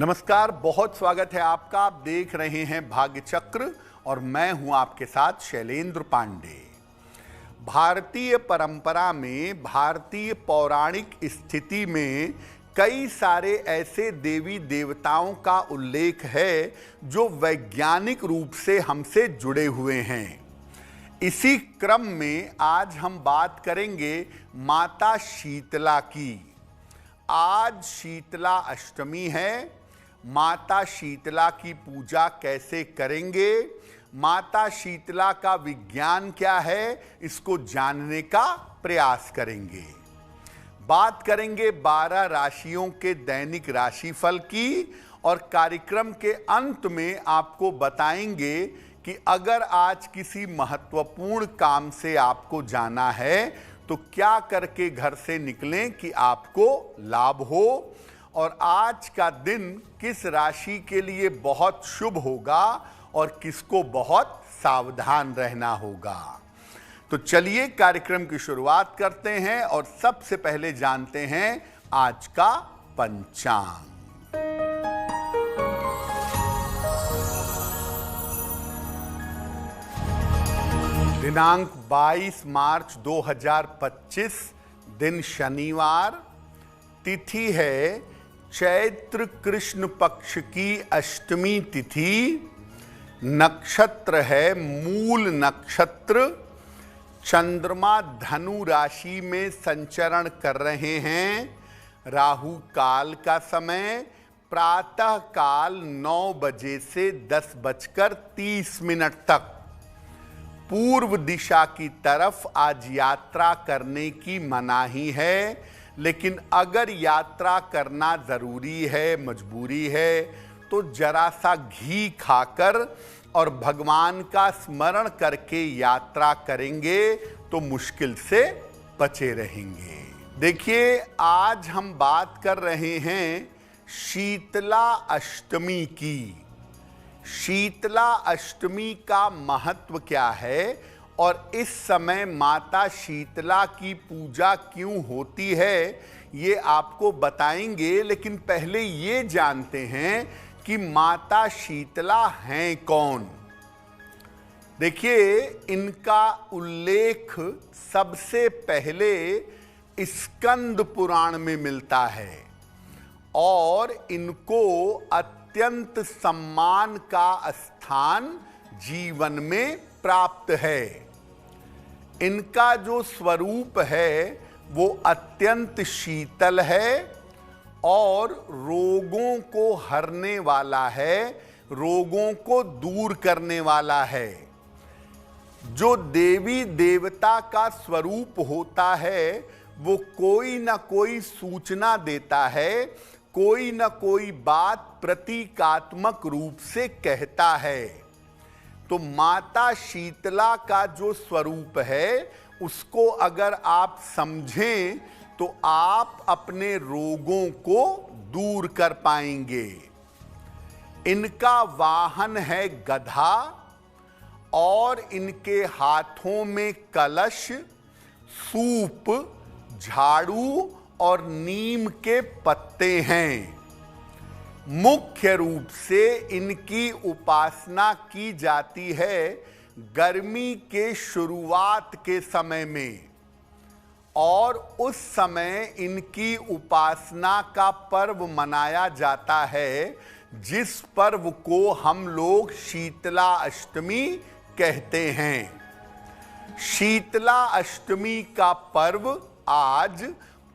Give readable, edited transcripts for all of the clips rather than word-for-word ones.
नमस्कार, बहुत स्वागत है आपका। आप देख रहे हैं भाग्य चक्र और मैं हूं आपके साथ शैलेंद्र पांडे। भारतीय परंपरा में, भारतीय पौराणिक स्थिति में कई सारे ऐसे देवी देवताओं का उल्लेख है जो वैज्ञानिक रूप से हमसे जुड़े हुए हैं। इसी क्रम में आज हम बात करेंगे माता शीतला की। आज शीतला अष्टमी है। माता शीतला की पूजा कैसे करेंगे, माता शीतला का विज्ञान क्या है, इसको जानने का प्रयास करेंगे। बात करेंगे 12 राशियों के दैनिक राशिफल की और कार्यक्रम के अंत में आपको बताएंगे कि अगर आज किसी महत्वपूर्ण काम से आपको जाना है तो क्या करके घर से निकलें कि आपको लाभ हो, और आज का दिन किस राशि के लिए बहुत शुभ होगा और किसको बहुत सावधान रहना होगा। तो चलिए कार्यक्रम की शुरुआत करते हैं और सबसे पहले जानते हैं आज का पंचांग। दिनांक 22 मार्च 2025, दिन शनिवार, तिथि है चैत्र कृष्ण पक्ष की अष्टमी तिथि, नक्षत्र है मूल नक्षत्र, चंद्रमा धनु राशि में संचरण कर रहे हैं। राहु काल का समय प्रातः काल 9 बजे से 10:30 तक। पूर्व दिशा की तरफ आज यात्रा करने की मनाही है, लेकिन अगर यात्रा करना जरूरी है, मजबूरी है, तो जरा सा घी खाकर और भगवान का स्मरण करके यात्रा करेंगे तो मुश्किल से बचे रहेंगे। देखिए, आज हम बात कर रहे हैं शीतला अष्टमी की। शीतला अष्टमी का महत्व क्या है और इस समय माता शीतला की पूजा क्यों होती है, ये आपको बताएंगे। लेकिन पहले ये जानते हैं कि माता शीतला हैं कौन। देखिए, इनका उल्लेख सबसे पहले स्कंद पुराण में मिलता है और इनको अत्यंत सम्मान का स्थान जीवन में प्राप्त है। इनका जो स्वरूप है वो अत्यंत शीतल है और रोगों को हरने वाला है, रोगों को दूर करने वाला है। जो देवी देवता का स्वरूप होता है वो कोई ना कोई सूचना देता है, कोई ना कोई बात प्रतीकात्मक रूप से कहता है। तो माता शीतला का जो स्वरूप है उसको अगर आप समझें तो आप अपने रोगों को दूर कर पाएंगे। इनका वाहन है गधा और इनके हाथों में कलश, सूप, झाड़ू और नीम के पत्ते हैं। मुख्य रूप से इनकी उपासना की जाती है गर्मी के शुरुआत के समय में, और उस समय इनकी उपासना का पर्व मनाया जाता है जिस पर्व को हम लोग शीतला अष्टमी कहते हैं। शीतला अष्टमी का पर्व आज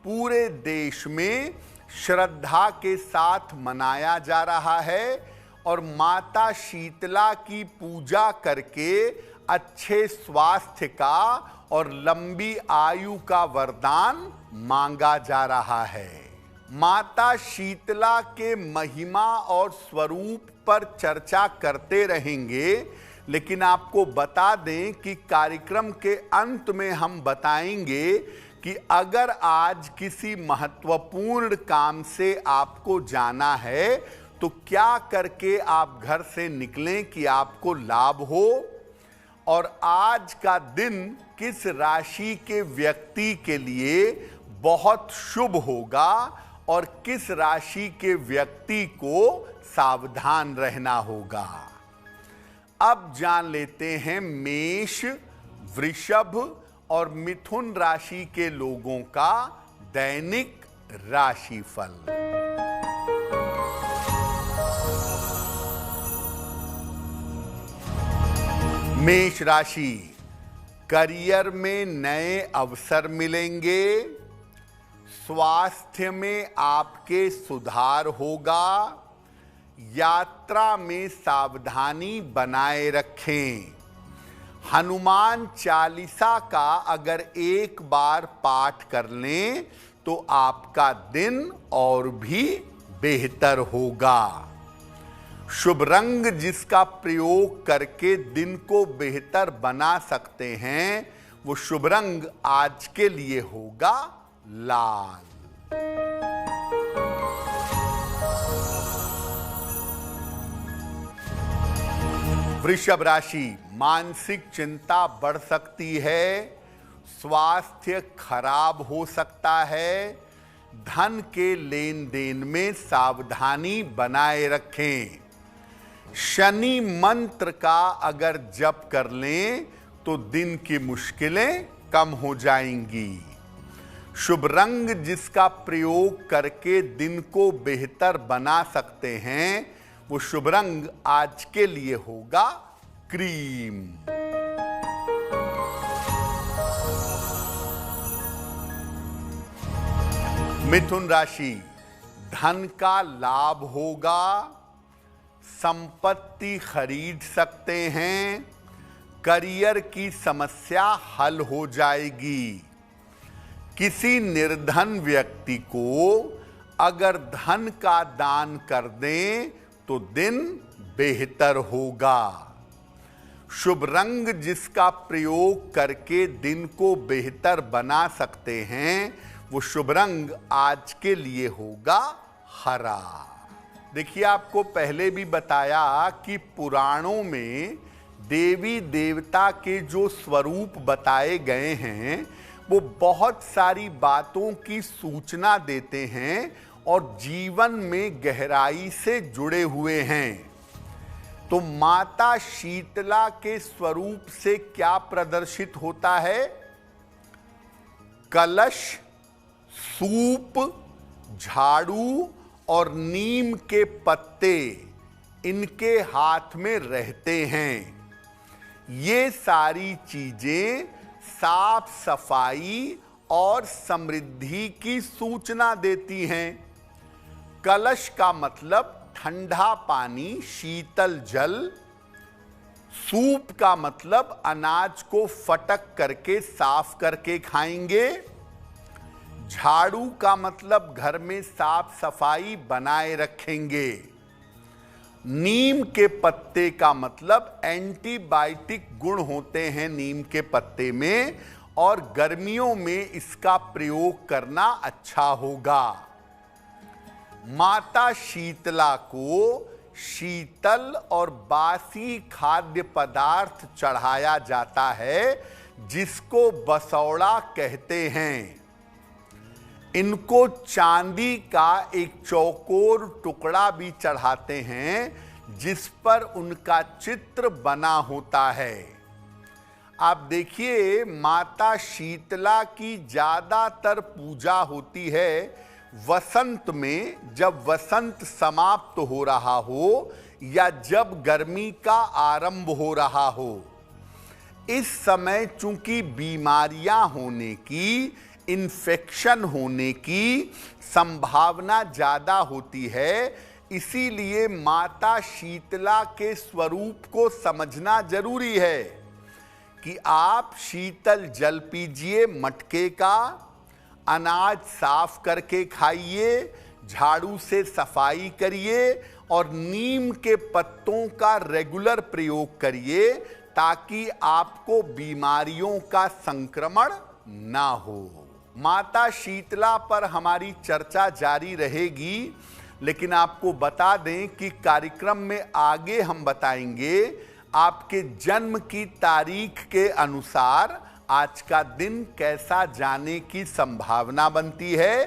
पूरे देश में श्रद्धा के साथ मनाया जा रहा है और माता शीतला की पूजा करके अच्छे स्वास्थ्य का और लंबी आयु का वरदान मांगा जा रहा है। माता शीतला के महिमा और स्वरूप पर चर्चा करते रहेंगे, लेकिन आपको बता दें कि कार्यक्रम के अंत में हम बताएंगे कि अगर आज किसी महत्वपूर्ण काम से आपको जाना है तो क्या करके आप घर से निकलें कि आपको लाभ हो, और आज का दिन किस राशि के व्यक्ति के लिए बहुत शुभ होगा और किस राशि के व्यक्ति को सावधान रहना होगा। अब जान लेते हैं मेष, वृषभ और मिथुन राशि के लोगों का दैनिक राशिफल। मेष राशि, करियर में नए अवसर मिलेंगे, स्वास्थ्य में आपके सुधार होगा, यात्रा में सावधानी बनाए रखें। हनुमान चालीसा का अगर एक बार पाठ कर लें तो आपका दिन और भी बेहतर होगा। शुभ रंग जिसका प्रयोग करके दिन को बेहतर बना सकते हैं, वो शुभ रंग आज के लिए होगा लाल। वृषभ राशि, मानसिक चिंता बढ़ सकती है, स्वास्थ्य खराब हो सकता है, धन के लेन देन में सावधानी बनाए रखें। शनि मंत्र का अगर जप कर लें तो दिन की मुश्किलें कम हो जाएंगी। शुभ रंग जिसका प्रयोग करके दिन को बेहतर बना सकते हैं, वो शुभ रंग आज के लिए होगा क्रीम। मिथुन राशि, धन का लाभ होगा, संपत्ति खरीद सकते हैं, करियर की समस्या हल हो जाएगी। किसी निर्धन व्यक्ति को अगर धन का दान कर दें तो दिन बेहतर होगा। शुभ रंग जिसका प्रयोग करके दिन को बेहतर बना सकते हैं, वो शुभ रंग आज के लिए होगा हरा। देखिए, आपको पहले भी बताया कि पुराणों में देवी देवता के जो स्वरूप बताए गए हैं, वो बहुत सारी बातों की सूचना देते हैं और जीवन में गहराई से जुड़े हुए हैं। तो माता शीतला के स्वरूप से क्या प्रदर्शित होता है? कलश, सूप, झाड़ू और नीम के पत्ते इनके हाथ में रहते हैं। ये सारी चीजें साफ सफाई और समृद्धि की सूचना देती हैं। कलश का मतलब ठंडा पानी, शीतल जल। सूप का मतलब अनाज को फटक करके साफ करके खाएंगे। झाड़ू का मतलब घर में साफ सफाई बनाए रखेंगे। नीम के पत्ते का मतलब एंटीबायोटिक गुण होते हैं नीम के पत्ते में, और गर्मियों में इसका प्रयोग करना अच्छा होगा। माता शीतला को शीतल और बासी खाद्य पदार्थ चढ़ाया जाता है, जिसको बसौड़ा कहते हैं। इनको चांदी का एक चौकोर टुकड़ा भी चढ़ाते हैं, जिस पर उनका चित्र बना होता है। आप देखिए, माता शीतला की ज्यादातर पूजा होती है वसंत में, जब वसंत समाप्त हो रहा हो या जब गर्मी का आरंभ हो रहा हो। इस समय चूंकि बीमारियां होने की, इन्फेक्शन होने की संभावना ज्यादा होती है, इसीलिए माता शीतला के स्वरूप को समझना जरूरी है कि आप शीतल जल पीजिए मटके का, अनाज साफ करके खाइए, झाड़ू से सफाई करिए और नीम के पत्तों का रेगुलर प्रयोग करिए, ताकि आपको बीमारियों का संक्रमण ना हो। माता शीतला पर हमारी चर्चा जारी रहेगी, लेकिन आपको बता दें कि कार्यक्रम में आगे हम बताएंगे आपके जन्म की तारीख के अनुसार आज का दिन कैसा जाने की संभावना बनती है,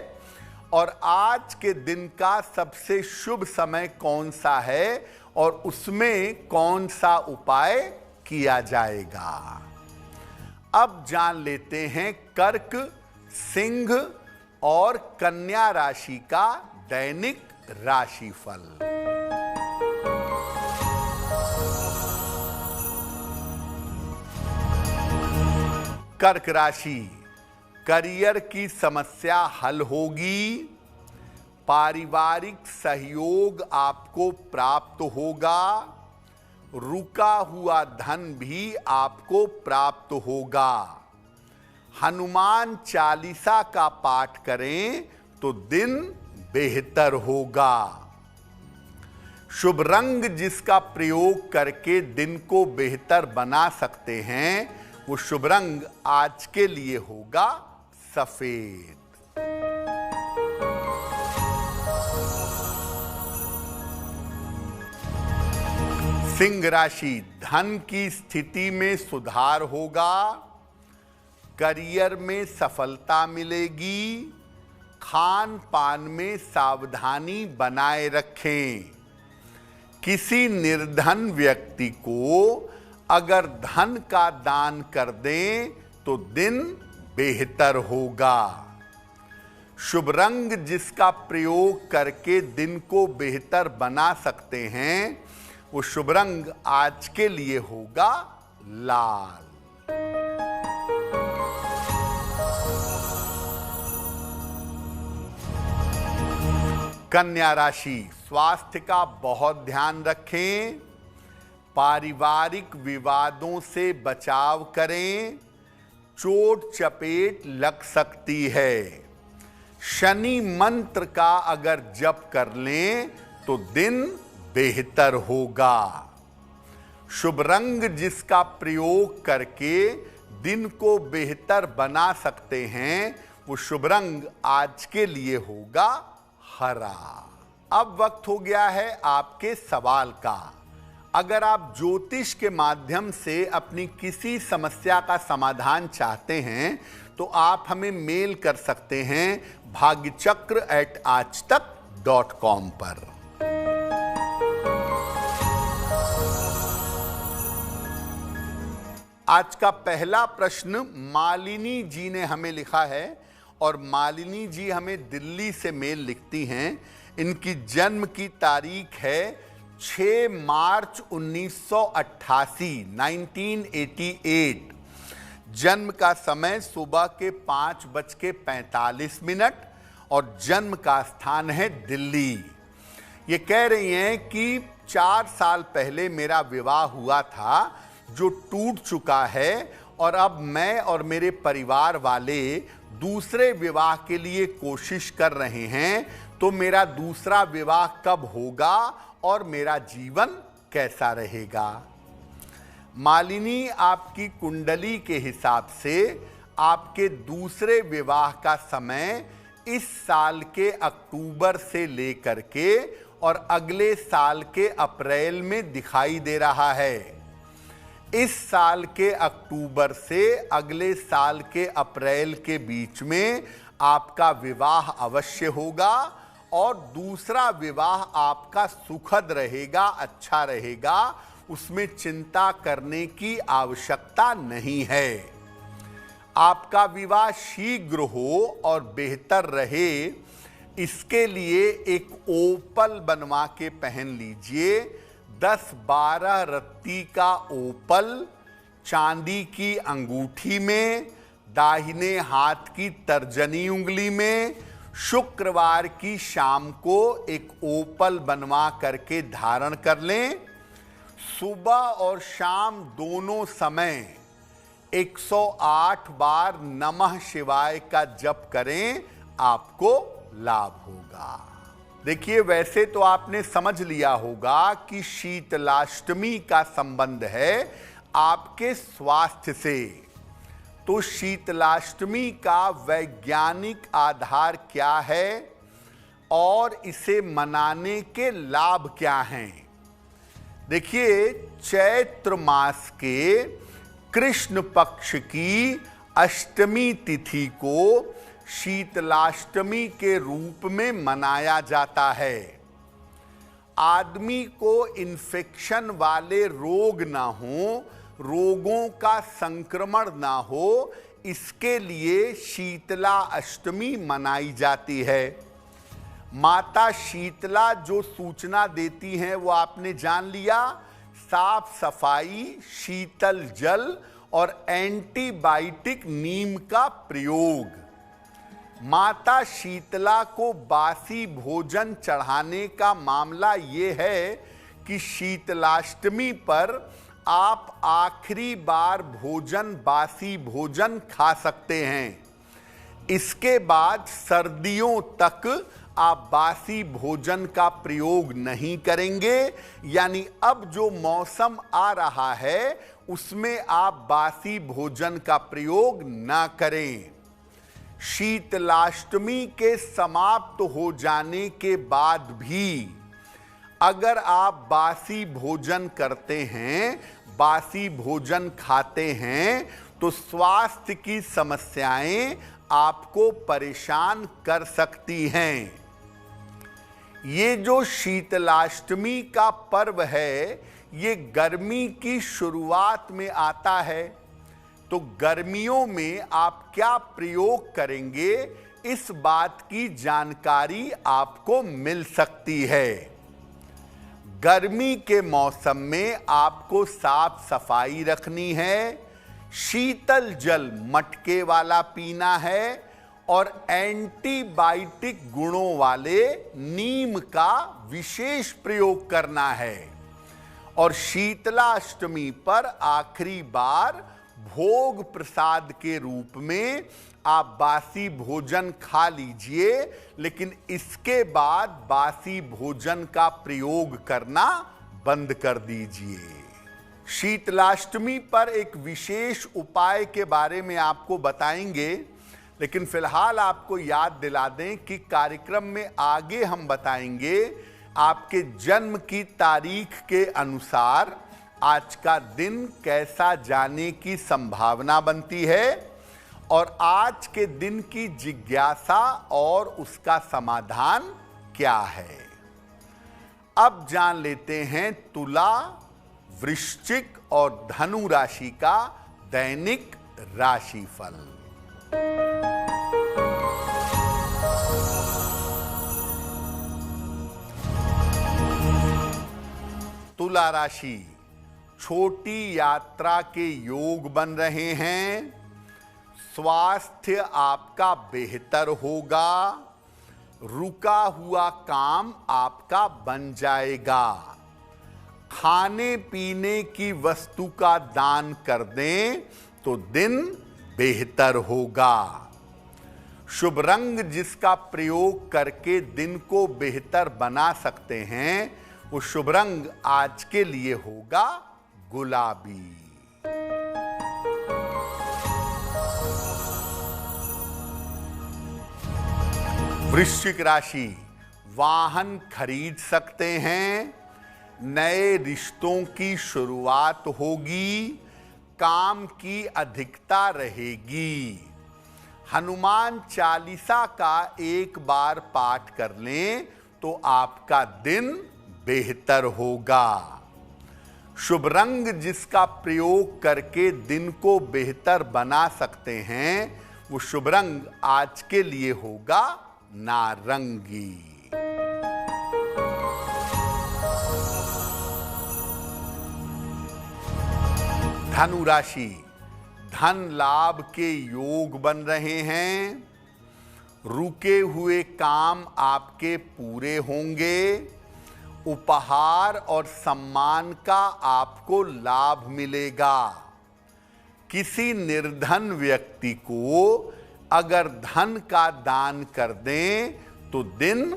और आज के दिन का सबसे शुभ समय कौन सा है और उसमें कौन सा उपाय किया जाएगा। अब जान लेते हैं कर्क, सिंह और कन्या राशि का दैनिक राशिफल। कर्क राशि, करियर की समस्या हल होगी, पारिवारिक सहयोग आपको प्राप्त होगा, रुका हुआ धन भी आपको प्राप्त होगा। हनुमान चालीसा का पाठ करें तो दिन बेहतर होगा। शुभ रंग जिसका प्रयोग करके दिन को बेहतर बना सकते हैं वो शुभ रंग आज के लिए होगा सफेद। सिंह राशि, धन की स्थिति में सुधार होगा, करियर में सफलता मिलेगी, खान पान में सावधानी बनाए रखें। किसी निर्धन व्यक्ति को अगर धन का दान कर दें तो दिन बेहतर होगा। शुभ रंग जिसका प्रयोग करके दिन को बेहतर बना सकते हैं वो शुभ रंग आज के लिए होगा लाल। कन्या राशि, स्वास्थ्य का बहुत ध्यान रखें, पारिवारिक विवादों से बचाव करें, चोट चपेट लग सकती है। शनि मंत्र का अगर जप कर लें तो दिन बेहतर होगा। शुभ रंग जिसका प्रयोग करके दिन को बेहतर बना सकते हैं वो शुभ रंग आज के लिए होगा हरा। अब वक्त हो गया है आपके सवाल का। अगर आप ज्योतिष के माध्यम से अपनी किसी समस्या का समाधान चाहते हैं तो आप हमें मेल कर सकते हैं bhagyachakra@aajtak.com पर। आज का पहला प्रश्न मालिनी जी ने हमें लिखा है और मालिनी जी हमें दिल्ली से मेल लिखती हैं। इनकी जन्म की तारीख है 6 मार्च 1988, 1988। जन्म का समय सुबह के 5:45 और जन्म का स्थान है दिल्ली। ये कह रही हैं कि 4 साल पहले मेरा विवाह हुआ था जो टूट चुका है और अब मैं और मेरे परिवार वाले दूसरे विवाह के लिए कोशिश कर रहे हैं, तो मेरा दूसरा विवाह कब होगा और मेरा जीवन कैसा रहेगा। मालिनी, आपकी कुंडली के हिसाब से आपके दूसरे विवाह का समय इस साल के अक्टूबर से लेकर के और अगले साल के अप्रैल में दिखाई दे रहा है। इस साल के अक्टूबर से अगले साल के अप्रैल के बीच में आपका विवाह अवश्य होगा और दूसरा विवाह आपका सुखद रहेगा, अच्छा रहेगा, उसमें चिंता करने की आवश्यकता नहीं है। आपका विवाह शीघ्र हो और बेहतर रहे, इसके लिए एक ओपल बनवा के पहन लीजिए। 10-12 रत्ती का ओपल चांदी की अंगूठी में, दाहिने हाथ की तर्जनी उंगली में, शुक्रवार की शाम को एक ओपल बनवा करके धारण कर लें। सुबह और शाम दोनों समय 108 बार नमः शिवाय का जप करें, आपको लाभ होगा। देखिए, वैसे तो आपने समझ लिया होगा कि शीतलाष्टमी का संबंध है आपके स्वास्थ्य से। तो शीतलाष्टमी का वैज्ञानिक आधार क्या है और इसे मनाने के लाभ क्या हैं? देखिए, चैत्र मास के कृष्ण पक्ष की अष्टमी तिथि को शीतलाष्टमी के रूप में मनाया जाता है। आदमी को इन्फेक्शन वाले रोग ना हो, रोगों का संक्रमण ना हो, इसके लिए शीतला अष्टमी मनाई जाती है। माता शीतला जो सूचना देती हैं वो आपने जान लिया, साफ सफाई, शीतल जल और एंटीबायोटिक नीम का प्रयोग। माता शीतला को बासी भोजन चढ़ाने का मामला ये है कि शीतलाष्टमी पर आप आखिरी बार बासी भोजन खा सकते हैं। इसके बाद सर्दियों तक आप बासी भोजन का प्रयोग नहीं करेंगे, यानी अब जो मौसम आ रहा है उसमें आप बासी भोजन का प्रयोग ना करें। शीतलाष्टमी के समाप्त हो जाने के बाद भी अगर आप बासी भोजन करते हैं, बासी भोजन खाते हैं, तो स्वास्थ्य की समस्याएं आपको परेशान कर सकती हैं। ये जो शीतलाष्टमी का पर्व है, ये गर्मी की शुरुआत में आता है। तो गर्मियों में आप क्या प्रयोग करेंगे, इस बात की जानकारी आपको मिल सकती है। गर्मी के मौसम में आपको साफ सफाई रखनी है, शीतल जल मटके वाला पीना है और एंटीबायोटिक गुणों वाले नीम का विशेष प्रयोग करना है। और शीतलाष्टमी पर आखिरी बार भोग प्रसाद के रूप में आप बासी भोजन खा लीजिए, लेकिन इसके बाद बासी भोजन का प्रयोग करना बंद कर दीजिए। शीतलाष्टमी पर एक विशेष उपाय के बारे में आपको बताएंगे, लेकिन फिलहाल आपको याद दिला दें कि कार्यक्रम में आगे हम बताएंगे आपके जन्म की तारीख के अनुसार आज का दिन कैसा जाने की संभावना बनती है और आज के दिन की जिज्ञासा और उसका समाधान क्या है। अब जान लेते हैं तुला, वृश्चिक और धनु राशि का दैनिक राशिफल। तुला राशि, छोटी यात्रा के योग बन रहे हैं। स्वास्थ्य आपका बेहतर होगा। रुका हुआ काम आपका बन जाएगा। खाने पीने की वस्तु का दान कर दें तो दिन बेहतर होगा। शुभ रंग जिसका प्रयोग करके दिन को बेहतर बना सकते हैं, वो शुभ रंग आज के लिए होगा गुलाबी। वृश्चिक राशि, वाहन खरीद सकते हैं। नए रिश्तों की शुरुआत होगी। काम की अधिकता रहेगी। हनुमान चालीसा का एक बार पाठ कर लें तो आपका दिन बेहतर होगा। शुभ रंग जिसका प्रयोग करके दिन को बेहतर बना सकते हैं, वो शुभ रंग आज के लिए होगा नारंगी। धनु राशि, धन लाभ के योग बन रहे हैं। रुके हुए काम आपके पूरे होंगे। उपहार और सम्मान का आपको लाभ मिलेगा। किसी निर्धन व्यक्ति को अगर धन का दान कर दें तो दिन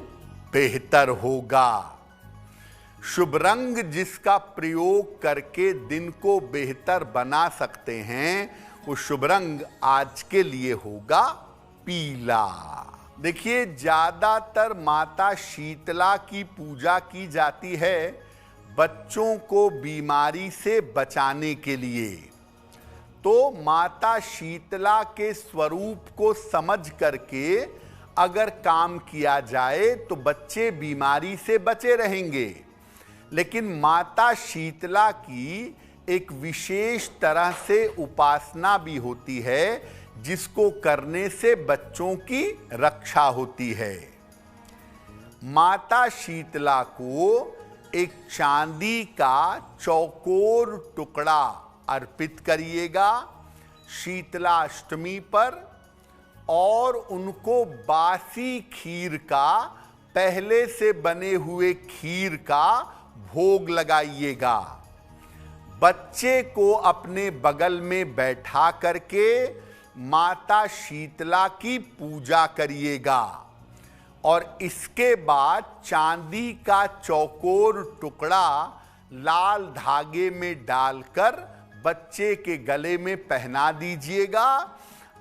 बेहतर होगा। शुभ रंग जिसका प्रयोग करके दिन को बेहतर बना सकते हैं, वो शुभ रंग आज के लिए होगा पीला। देखिए, ज्यादातर माता शीतला की पूजा की जाती है बच्चों को बीमारी से बचाने के लिए। तो माता शीतला के स्वरूप को समझ करके अगर काम किया जाए तो बच्चे बीमारी से बचे रहेंगे। लेकिन माता शीतला की एक विशेष तरह से उपासना भी होती है जिसको करने से बच्चों की रक्षा होती है। माता शीतला को एक चांदी का चौकोर टुकड़ा अर्पित करिएगा शीतलाष्टमी पर, और उनको बासी खीर का, पहले से बने हुए खीर का भोग लगाइएगा। बच्चे को अपने बगल में बैठा करके माता शीतला की पूजा करिएगा, और इसके बाद चांदी का चौकोर टुकड़ा लाल धागे में डालकर बच्चे के गले में पहना दीजिएगा।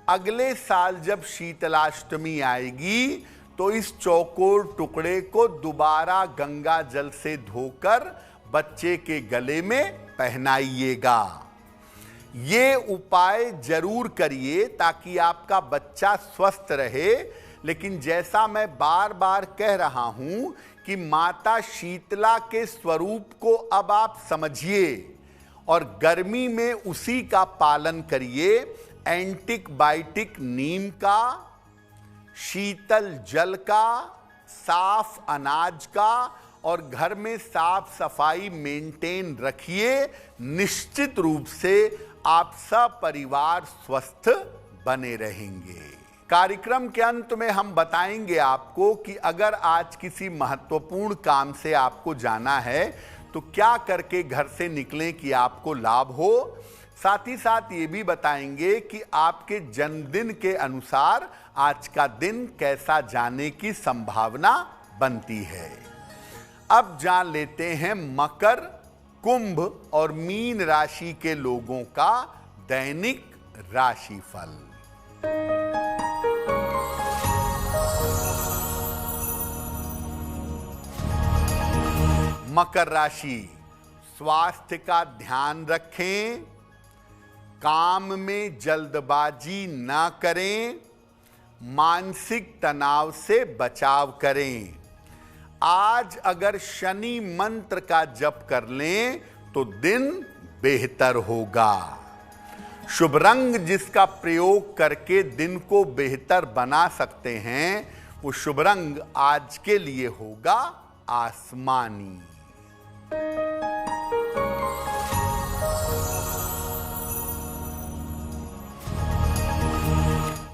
अगले साल जब शीतलाष्टमी आएगी तो इस चौकोर टुकड़े को दोबारा गंगा जल से धोकर बच्चे के गले में पहनाइएगा। ये उपाय जरूर करिए ताकि आपका बच्चा स्वस्थ रहे। लेकिन जैसा मैं बार बार कह रहा हूं कि माता शीतला के स्वरूप को अब आप समझिए और गर्मी में उसी का पालन करिए। एंटीबायोटिक नीम का, शीतल जल का, साफ अनाज का, और घर में साफ सफाई मेंटेन रखिए। निश्चित रूप से आप सपरिवार स्वस्थ बने रहेंगे। कार्यक्रम के अंत में हम बताएंगे आपको कि अगर आज किसी महत्वपूर्ण काम से आपको जाना है तो क्या करके घर से निकलें कि आपको लाभ हो। साथ ही साथ ये भी बताएंगे कि आपके जन्मदिन के अनुसार आज का दिन कैसा जाने की संभावना बनती है। अब जान लेते हैं मकर, कुंभ और मीन राशि के लोगों का दैनिक राशिफल। मकर राशि, स्वास्थ्य का ध्यान रखें, काम में जल्दबाजी ना करें, मानसिक तनाव से बचाव करें। आज अगर शनि मंत्र का जप कर लें तो दिन बेहतर होगा। शुभ रंग जिसका प्रयोग करके दिन को बेहतर बना सकते हैं वो शुभ रंग आज के लिए होगा आसमानी।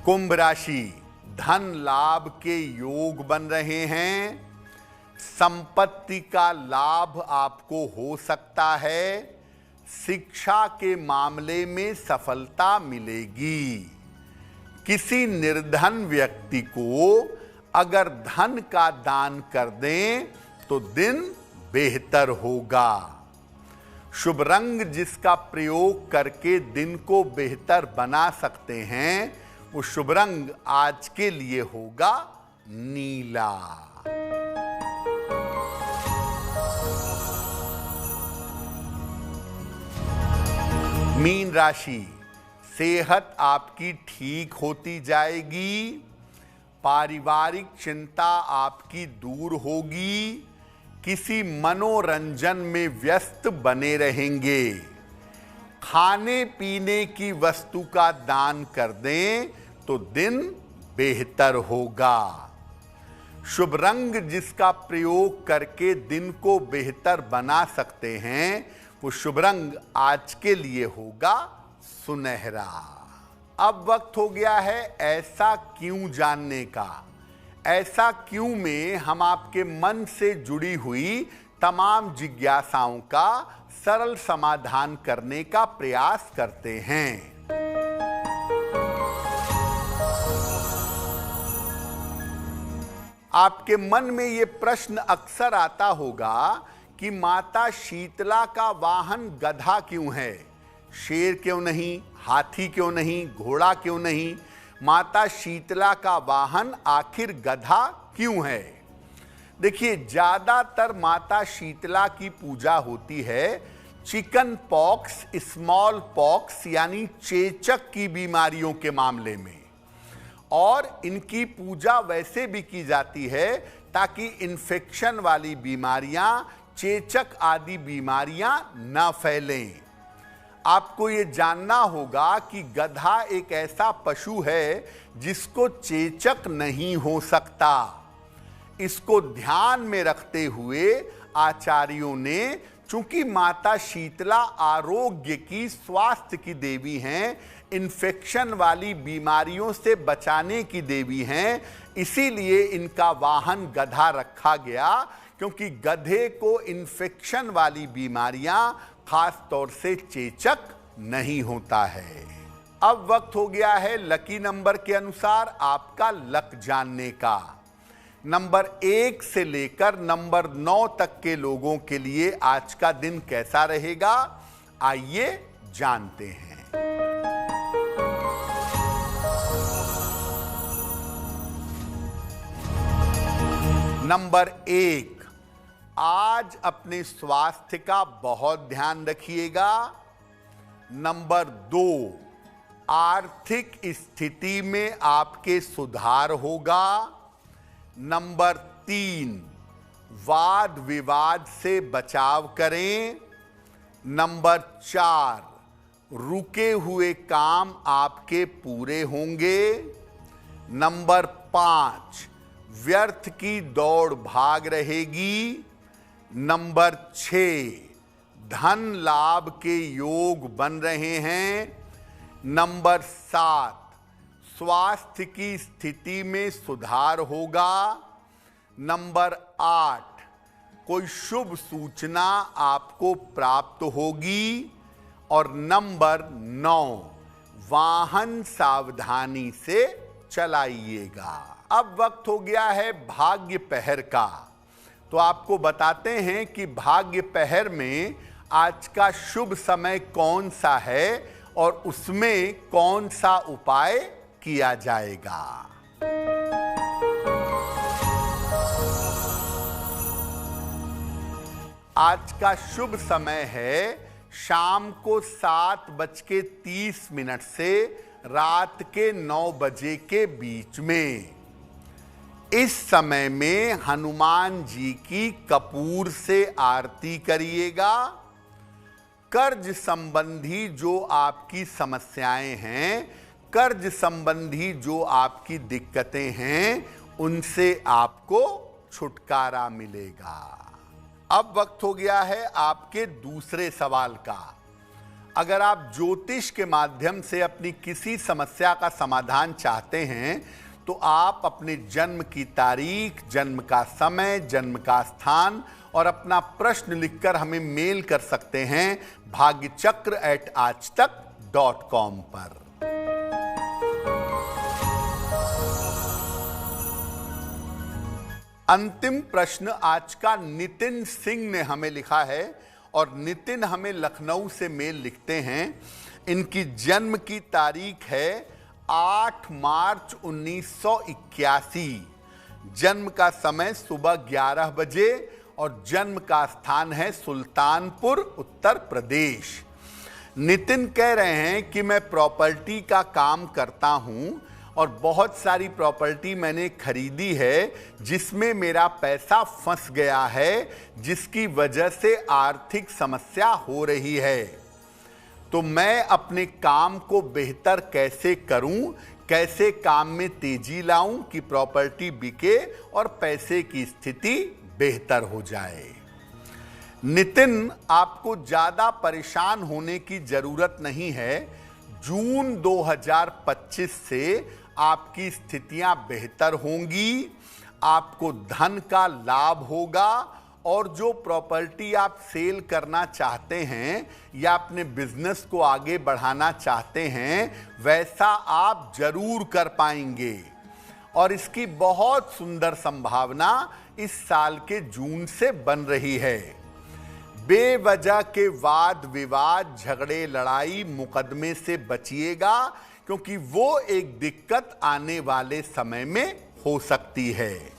कुंभ राशि, धन लाभ के योग बन रहे हैं। संपत्ति का लाभ आपको हो सकता है। शिक्षा के मामले में सफलता मिलेगी। किसी निर्धन व्यक्ति को अगर धन का दान कर दें तो दिन बेहतर होगा। शुभ रंग जिसका प्रयोग करके दिन को बेहतर बना सकते हैं वो शुभ रंग आज के लिए होगा नीला। मीन राशि, सेहत आपकी ठीक होती जाएगी। पारिवारिक चिंता आपकी दूर होगी। किसी मनोरंजन में व्यस्त बने रहेंगे। खाने पीने की वस्तु का दान कर दें तो दिन बेहतर होगा। शुभ रंग जिसका प्रयोग करके दिन को बेहतर बना सकते हैं वो शुभ रंग आज के लिए होगा सुनहरा। अब वक्त हो गया है ऐसा क्यों जानने का। ऐसा क्यों में हम आपके मन से जुड़ी हुई तमाम जिज्ञासाओं का सरल समाधान करने का प्रयास करते हैं। आपके मन में ये प्रश्न अक्सर आता होगा कि माता शीतला का वाहन गधा क्यों है, शेर क्यों नहीं, हाथी क्यों नहीं, घोड़ा क्यों नहीं, माता शीतला का वाहन आखिर गधा क्यों है। देखिए, ज्यादातर माता शीतला की पूजा होती है चिकन पॉक्स, स्मॉल पॉक्स यानी चेचक की बीमारियों के मामले में। और इनकी पूजा वैसे भी की जाती है ताकि इन्फेक्शन वाली बीमारियां, चेचक आदि बीमारियां न फैलें। आपको ये जानना होगा कि गधा एक ऐसा पशु है जिसको चेचक नहीं हो सकता। इसको ध्यान में रखते हुए आचार्यों ने, चूंकि माता शीतला आरोग्य की, स्वास्थ्य की देवी हैं, इन्फेक्शन वाली बीमारियों से बचाने की देवी हैं, इसीलिए इनका वाहन गधा रखा गया, क्योंकि गधे को इन्फेक्शन वाली बीमारियां, खास तौर से चेचक नहीं होता है। अब वक्त हो गया है लकी नंबर के अनुसार आपका लक जानने का। नंबर 1 से लेकर नंबर 9 तक के लोगों के लिए आज का दिन कैसा रहेगा, आइए जानते हैं। नंबर 1, आज अपने स्वास्थ्य का बहुत ध्यान रखिएगा। नंबर 2, आर्थिक स्थिति में आपके सुधार होगा। नंबर 3, वाद विवाद से बचाव करें। नंबर 4, रुके हुए काम आपके पूरे होंगे। नंबर 5, व्यर्थ की दौड़ भाग रहेगी। नंबर 6, धन लाभ के योग बन रहे हैं। नंबर 7, स्वास्थ्य की स्थिति में सुधार होगा। नंबर 8, कोई शुभ सूचना आपको प्राप्त होगी। और नंबर 9, वाहन सावधानी से चलाइएगा। अब वक्त हो गया है भाग्य पहर का। तो आपको बताते हैं कि भाग्य पहर में आज का शुभ समय कौन सा है और उसमें कौन सा उपाय किया जाएगा। आज का शुभ समय है शाम को 7:30 से रात के 9 बजे के बीच में। इस समय में हनुमान जी की कपूर से आरती करिएगा। कर्ज संबंधी जो आपकी समस्याएं हैं, कर्ज संबंधी जो आपकी दिक्कतें हैं, उनसे आपको छुटकारा मिलेगा। अब वक्त हो गया है आपके दूसरे सवाल का। अगर आप ज्योतिष के माध्यम से अपनी किसी समस्या का समाधान चाहते हैं तो आप अपने जन्म की तारीख, जन्म का समय, जन्म का स्थान और अपना प्रश्न लिखकर हमें मेल कर सकते हैं bhagyachakra@aajtak.com पर। अंतिम प्रश्न आज का नितिन सिंह ने हमें लिखा है और नितिन हमें लखनऊ से मेल लिखते हैं। इनकी जन्म की तारीख है 8 मार्च 1981। जन्म का समय सुबह 11 बजे और जन्म का स्थान है सुल्तानपुर, उत्तर प्रदेश। नितिन कह रहे हैं कि मैं प्रॉपर्टी का काम करता हूं और बहुत सारी प्रॉपर्टी मैंने खरीदी है जिसमें मेरा पैसा फंस गया है, जिसकी वजह से आर्थिक समस्या हो रही है। तो मैं अपने काम को बेहतर कैसे करूं, कैसे काम में तेजी लाऊं कि प्रॉपर्टी बिके और पैसे की स्थिति बेहतर हो जाए। नितिन, आपको ज्यादा परेशान होने की जरूरत नहीं है। जून 2025 से आपकी स्थितियां बेहतर होंगी, आपको धन का लाभ होगा और जो प्रॉपर्टी आप सेल करना चाहते हैं या अपने बिजनेस को आगे बढ़ाना चाहते हैं, वैसा आप जरूर कर पाएंगे। और इसकी बहुत सुंदर संभावना इस साल के जून से बन रही है। बेवजह के वाद विवाद, झगड़े, लड़ाई, मुकदमे से बचिएगा, क्योंकि वो एक दिक्कत आने वाले समय में हो सकती है।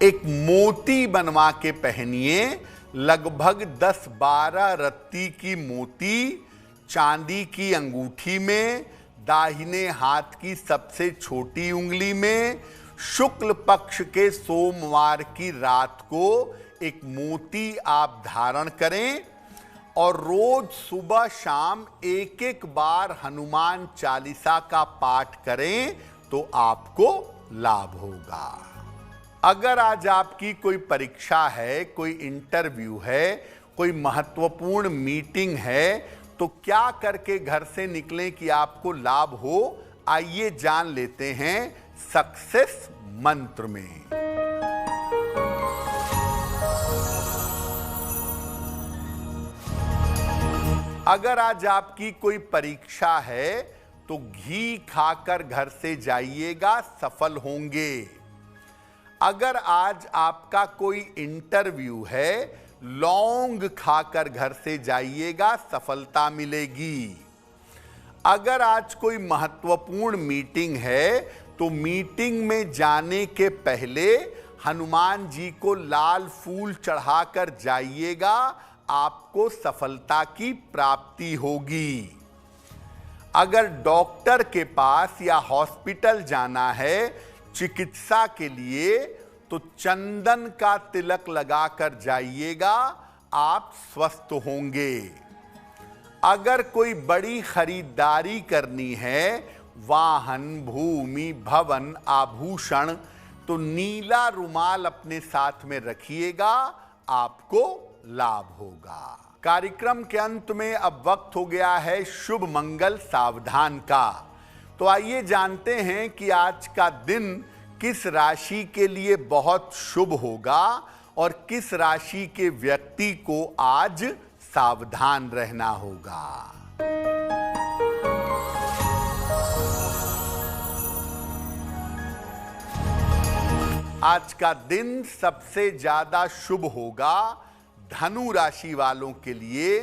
एक मोती बनवा के पहनिए, लगभग 10-12 रत्ती की मोती चांदी की अंगूठी में, दाहिने हाथ की सबसे छोटी उंगली में, शुक्ल पक्ष के सोमवार की रात को एक मोती आप धारण करें और रोज सुबह शाम एक एक बार हनुमान चालीसा का पाठ करें तो आपको लाभ होगा। अगर आज आपकी कोई परीक्षा है, कोई इंटरव्यू है, कोई महत्वपूर्ण मीटिंग है, तो क्या करके घर से निकलें कि आपको लाभ हो, आइए जान लेते हैं सक्सेस मंत्र में। अगर आज आपकी कोई परीक्षा है तो घी खाकर घर से जाइएगा, सफल होंगे। अगर आज आपका कोई इंटरव्यू है, लौंग खाकर घर से जाइएगा, सफलता मिलेगी। अगर आज कोई महत्वपूर्ण मीटिंग है तो मीटिंग में जाने के पहले हनुमान जी को लाल फूल चढ़ाकर जाइएगा, आपको सफलता की प्राप्ति होगी। अगर डॉक्टर के पास या हॉस्पिटल जाना है चिकित्सा के लिए तो चंदन का तिलक लगाकर जाइएगा, आप स्वस्थ होंगे। अगर कोई बड़ी खरीदारी करनी है, वाहन, भूमि, भवन, आभूषण, तो नीला रुमाल अपने साथ में रखिएगा, आपको लाभ होगा। कार्यक्रम के अंत में अब वक्त हो गया है शुभ मंगल सावधान का। तो आइए जानते हैं कि आज का दिन किस राशि के लिए बहुत शुभ होगा और किस राशि के व्यक्ति को आज सावधान रहना होगा। आज का दिन सबसे ज्यादा शुभ होगा धनु राशि वालों के लिए।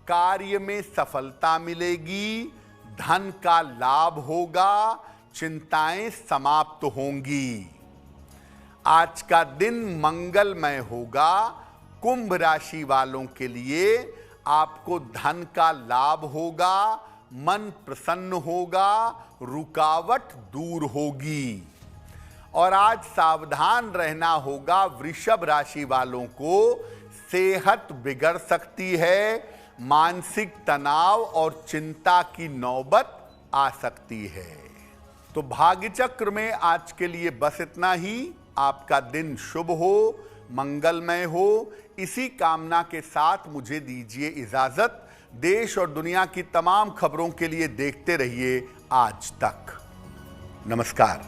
कार्य में सफलता मिलेगी, धन का लाभ होगा, चिंताएं समाप्त होंगी। आज का दिन मंगलमय होगा कुंभ राशि वालों के लिए। आपको धन का लाभ होगा, मन प्रसन्न होगा, रुकावट दूर होगी। और आज सावधान रहना होगा वृषभ राशि वालों को। सेहत बिगड़ सकती है, मानसिक तनाव और चिंता की नौबत आ सकती है। तो भाग्य चक्र में आज के लिए बस इतना ही। आपका दिन शुभ हो, मंगलमय हो, इसी कामना के साथ मुझे दीजिए इजाजत। देश और दुनिया की तमाम खबरों के लिए देखते रहिए आज तक। नमस्कार।